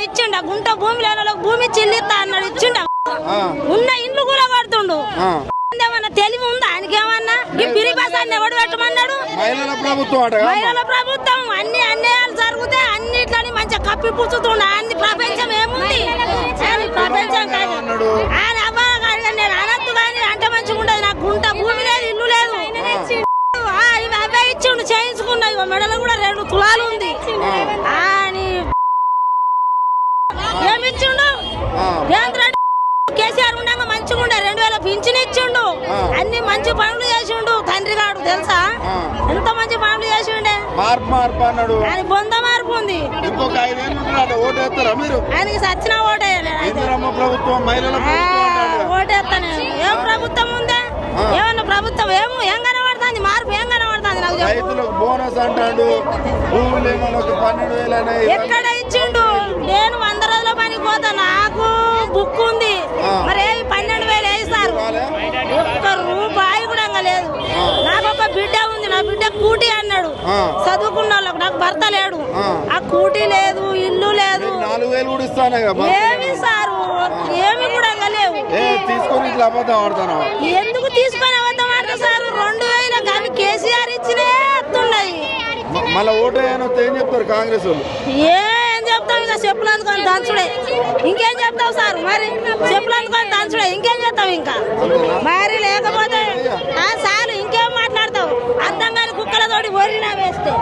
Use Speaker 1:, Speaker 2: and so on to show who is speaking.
Speaker 1: ఇచ్చిండు గుంట భూమి లేని వాళ్ళకి భూమి చిల్లిస్తా అన్నాడు ఇచ్చిండు ఉన్న ఇండ్లు కూడా కడుతుండు ఏమన్నా తెలివి ఉందా ఆయనకి ఏమన్నా ఈ పిరి బసాన్ని ఎవడు పెట్టమన్నాడు మహిళల ప్రభుత్వం అన్ని అన్యాయాలు జరిగితే అన్నిట్లని మంచిగా కప్పి పుచ్చుతుండ అన్ని ప్రపంచం ఏముంది ప్రపంచం కాదు ఆయన అబ్బాయి నేను అనద్దు కానీ అంటే మంచిగా ఉండదు నాకు గుంట భూమి లేదు ఇల్లు లేదు అబ్బాయి ఇచ్చిండు చేయించుకున్నా మెడలో కూడా 2 తులాలు ఉంది అని ఏమిచ్చిండు రేవంత్ రెడ్డి కేసీఆర్ ఉండగా మంచిగా ఉండే 2000 పింఛన్ ఇచ్చిండు అన్ని మంచి పనులు చేసిండు తండ్రి గారు తెలుసా ఎంత మంచి పనులు చేసిండే ఆయన బొంద మార్పు ఉంది ఆయనకి సచ్చిన ఓటేస్తాను ఏం ప్రభుత్వం ఉందా ఏమన్నా ప్రభుత్వం ఏం కనబడుతుంది మార్పు ఏం కనబడుతుంది నాకు
Speaker 2: బోనస్ అంటాడు
Speaker 1: ఎక్కడ ఇచ్చిండు నేను 100 రోజుల పనికి పోతా నాకు బుక్ ఉంది మరి 12,000 వేస్తారు ఒక్క రూపాయి కూడా లేదు నాకు ఒక బిడ్డ ఉంది నా బిడ్డ కూటి అన్నాడు చదువుకున్న వాళ్ళకు నాకు భర్త లేడు ఆ కూటి లేదు ఇల్లు లేదు
Speaker 2: 4,000 కూడా ఇస్తానే
Speaker 1: ఏమి సారు ఏమి కూడా లేవు
Speaker 2: తీసుకొని ఇట్లా అబద్ధం ఆడుతాను
Speaker 1: ఎందుకు తీసుకొని అబద్ధం ఆడతా సారు 2,000 అవి కేసీఆర్ ఇచ్చినే వస్తున్నాయి
Speaker 2: మళ్ళీ ఓటు ఏం చెప్తారు కాంగ్రెస్ వాళ్ళు
Speaker 1: ఏం చెప్తావు ఇంకా చెప్పులు అందుకొని దంచుడే ఇంకేం చెప్తావు సార్ మరి చెప్పులు అందుకొని దంచుడే ఇంకేం చెప్తావు ఇంకా మరి లేకపోతే చాలు ఇంకేం మాట్లాడతావు అర్థం కాని కుక్కలతోటి ఒరినా వేస్తే